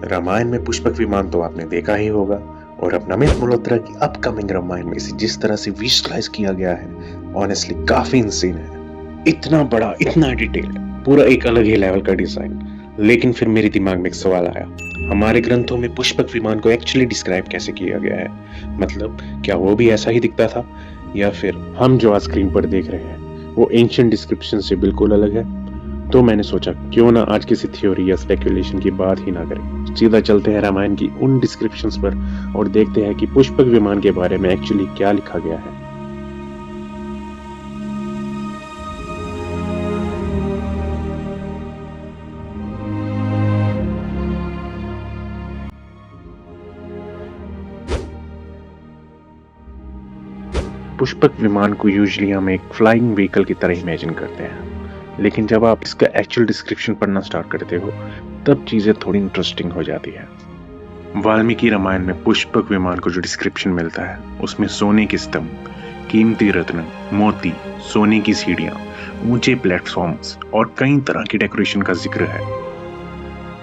रामायण में पुष्पक विमान तो आपने देखा ही होगा और अब नमित मल्होत्रा की अपकमिंग रामायण में इसे जिस तरह से विजुअलाइज किया गया है ऑनेस्टली काफी इंसेन है। इतना बड़ा, इतना डिटेल्ड, पूरा एक अलग ही लेवल का डिजाइन। लेकिन फिर मेरे दिमाग में एक सवाल आया, हमारे ग्रंथों में पुष्पक विमान को एक्चुअली डिस्क्राइब कैसे किया गया है? मतलब क्या वो भी ऐसा ही दिखता था या फिर हम जो आज स्क्रीन पर देख रहे हैं वो एंशिएंट डिस्क्रिप्शन से बिल्कुल अलग है? तो मैंने सोचा क्यों ना आज किसी थ्योरी या स्पेकुलेशन की बात ही ना करें, सीधा चलते हैं रामायण की उन डिस्क्रिप्शंस पर और देखते हैं कि पुष्पक विमान के बारे में एक्चुअली क्या लिखा गया है। पुष्पक विमान को यूजुअली हम एक फ्लाइंग व्हीकल की तरह इमेजिन करते हैं, लेकिन जब आप इसका एक्चुअल डिस्क्रिप्शन पढ़ना स्टार्ट करते हो तब चीजें थोड़ी इंटरेस्टिंग हो जाती है। वाल्मीकि रामायण में पुष्पक विमान को जो डिस्क्रिप्शन मिलता है उसमें सोने के स्तंभ, कीमती रत्न, मोती, सोने की सीढ़ियां, ऊंचे प्लेटफॉर्म्स और कई तरह की डेकोरेशन का जिक्र है।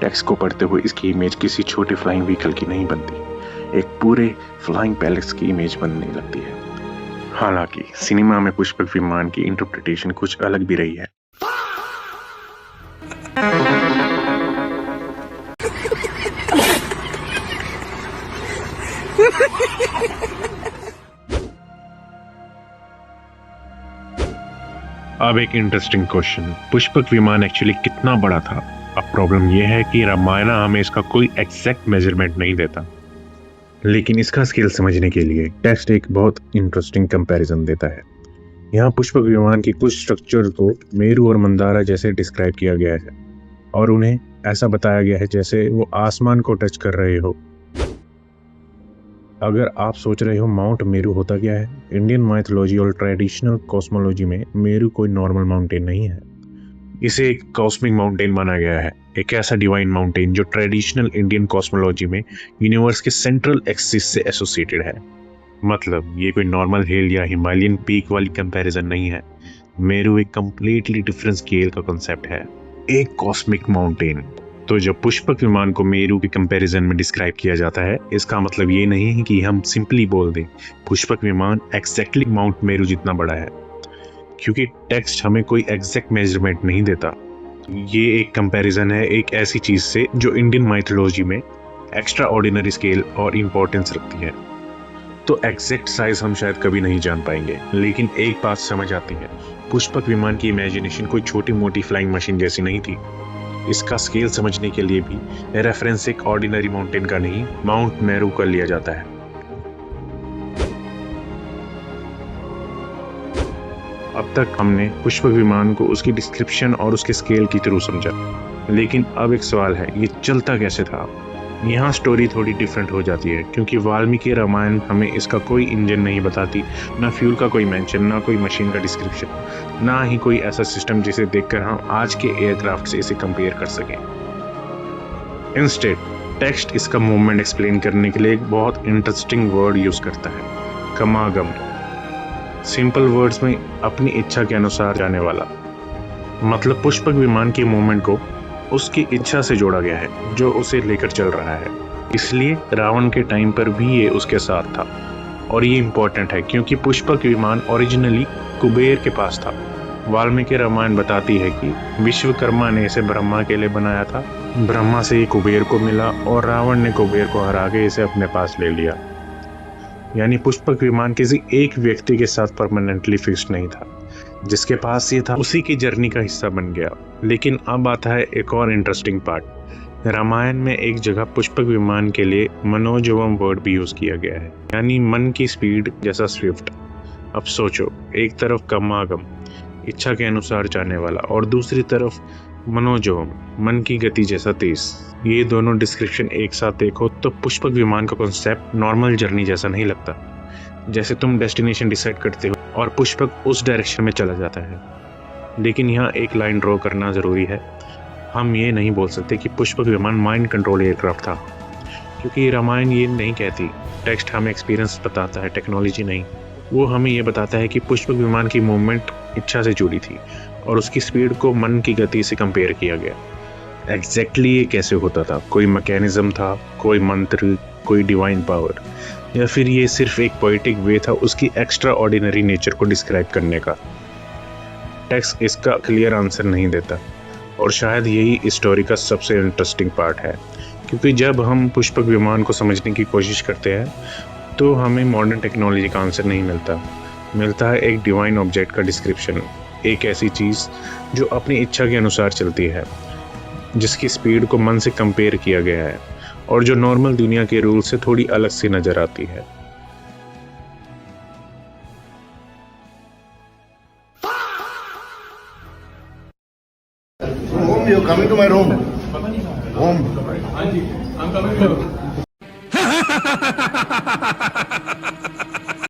टेक्स्ट को पढ़ते हुए इसकी इमेज किसी छोटे फ्लाइंग व्हीकल की नहीं बनती, एक पूरे फ्लाइंग पैलेस की इमेज बनने लगती है। हालांकि सिनेमा में पुष्पक विमान की इंटरप्रिटेशन कुछ अलग भी रही है। अब एक इंटरेस्टिंग क्वेश्चन, पुष्पक विमान एक्चुअली कितना बड़ा था? अब प्रॉब्लम यह है कि रामायण हमें इसका कोई एग्जैक्ट मेजरमेंट नहीं देता, लेकिन इसका स्केल समझने के लिए टेक्स्ट एक बहुत इंटरेस्टिंग कंपैरिजन देता है। यहाँ पुष्पक विमान की कुछ स्ट्रक्चर को मेरू और मंदारा जैसे डिस्क्राइब किया गया है और उन्हें ऐसा बताया गया है जैसे वो आसमान को टच कर रहे हो। अगर आप सोच रहे हो माउंट मेरू होता क्या है, इंडियन माइथोलॉजी और ट्रेडिशनल कॉस्मोलॉजी में मेरू कोई नॉर्मल माउंटेन नहीं है। इसे एक कॉस्मिक माउंटेन माना गया है, एक ऐसा डिवाइन माउंटेन जो ट्रेडिशनल इंडियन कॉस्मोलॉजी में यूनिवर्स के सेंट्रल एक्सिस से एसोसिएटेड है। मतलब ये कोई नॉर्मल हिल या हिमालयन पीक वाली कंपैरिजन नहीं है। मेरू एक कंप्लीटली डिफरेंट स्केल का कॉन्सेप्ट है, एक कॉस्मिक माउंटेन। तो जब पुष्पक विमान को मेरू के कंपैरिजन में डिस्क्राइब किया जाता है, इसका मतलब ये नहीं है कि हम सिंपली बोल दें पुष्पक विमान एक्जैक्टली माउंट मेरू जितना बड़ा है, क्योंकि टेक्स्ट हमें कोई एग्जैक्ट मेजरमेंट नहीं देता। ये एक कंपैरिजन है एक ऐसी चीज से जो इंडियन माइथोलॉजी में एक्स्ट्रा ऑर्डिनरी स्केल और इंपॉर्टेंस रखती है। तो एग्जैक्ट साइज हम शायद कभी नहीं जान पाएंगे, लेकिन एक बात समझ आती है, पुष्पक विमान की इमेजिनेशन कोई छोटी मोटी फ्लाइंग मशीन जैसी नहीं थी। इसका स्केल समझने के लिए भी रेफरेंस एक ऑर्डिनरी माउंटेन का नहीं, माउंट मेरू का लिया जाता है। अब तक हमने पुष्पक विमान को उसकी डिस्क्रिप्शन और उसके स्केल की थ्रू समझा, लेकिन अब एक सवाल है, ये चलता कैसे था? यहाँ स्टोरी थोड़ी डिफरेंट हो जाती है, क्योंकि वाल्मीकि रामायण हमें इसका कोई इंजन नहीं बताती, ना फ्यूल का कोई मेंशन, ना कोई मशीन का डिस्क्रिप्शन, ना ही कोई ऐसा सिस्टम जिसे देखकर हम आज के एयरक्राफ्ट से इसे कंपेयर कर सकें। इंस्टेड टेक्स्ट इसका मूवमेंट एक्सप्लेन करने के लिए एक बहुत इंटरेस्टिंग वर्ड यूज करता है, कमागम। सिंपल वर्ड्स में अपनी इच्छा के अनुसार जाने वाला। मतलब पुष्पक विमान के मूवमेंट को उसकी इच्छा से जोड़ा गया है, जो उसे लेकर चल रहा है। इसलिए रावण के टाइम पर भी ये उसके साथ था। और ये इम्पोर्टेंट है क्योंकि पुष्पक विमान ओरिजिनली कुबेर के पास था। वाल्मीकि रामायण बताती है कि विश्वकर्मा ने इसे ब्रह्मा के लिए बनाया था, ब्रह्मा से ये कुबेर को मिला और रावण ने कुबेर को हरा के इसे अपने पास ले लिया। यानी पुष्पक विमान किसी एक व्यक्ति के साथ परमानेंटली फिक्स्ड नहीं था, जिसके पास ये था उसी की जर्नी का हिस्सा बन गया। लेकिन अब आता है एक और इंटरेस्टिंग पार्ट। रामायण में एक जगह पुष्पक विमान के लिए मनोजवम वर्ड भी यूज किया गया है, यानी मन की स्पीड जैसा स्विफ्ट। अब सोचो, एक तरफ कमागम, इच्छा के अनुसार जाने वाला, और दूसरी तरफ मनोजवम, मन की गति जैसा तेज। ये दोनों डिस्क्रिप्शन एक साथ देखो तो पुष्पक विमान का कॉन्सेप्ट नॉर्मल जर्नी जैसा नहीं लगता, जैसे तुम डेस्टिनेशन डिसाइड करते हो और पुष्पक उस डायरेक्शन में चला जाता है। लेकिन यहाँ एक लाइन ड्रॉ करना जरूरी है, हम ये नहीं बोल सकते कि पुष्पक विमान माइंड कंट्रोल एयरक्राफ्ट था, क्योंकि रामायण ये नहीं कहती। टेक्स्ट हमें एक्सपीरियंस बताता है, टेक्नोलॉजी नहीं। वो हमें ये बताता है कि पुष्पक विमान की मूवमेंट इच्छा से जुड़ी थी और उसकी स्पीड को मन की गति से कंपेयर किया गया। एग्जैक्टली ये कैसे होता था? कोई मैकेनिज्म था, कोई मंत्र, कोई डिवाइन पावर, या फिर ये सिर्फ एक पोएटिक वे था उसकी एक्स्ट्रा ऑर्डिनरी नेचर को डिस्क्राइब करने का? टेक्स्ट इसका क्लियर आंसर नहीं देता, और शायद यही इस स्टोरी का सबसे इंटरेस्टिंग पार्ट है, क्योंकि जब हम पुष्पक विमान को समझने की कोशिश करते हैं तो हमें मॉडर्न टेक्नोलॉजी का आंसर नहीं मिलता है एक डिवाइन ऑब्जेक्ट का डिस्क्रिप्शन, एक ऐसी चीज़ जो अपनी इच्छा के अनुसार चलती है, जिसकी स्पीड को मन से कंपेयर किया गया है और जो नॉर्मल दुनिया के रूल से थोड़ी अलग सी नज़र आती है। Home, you're coming to my room. Home. I'm coming to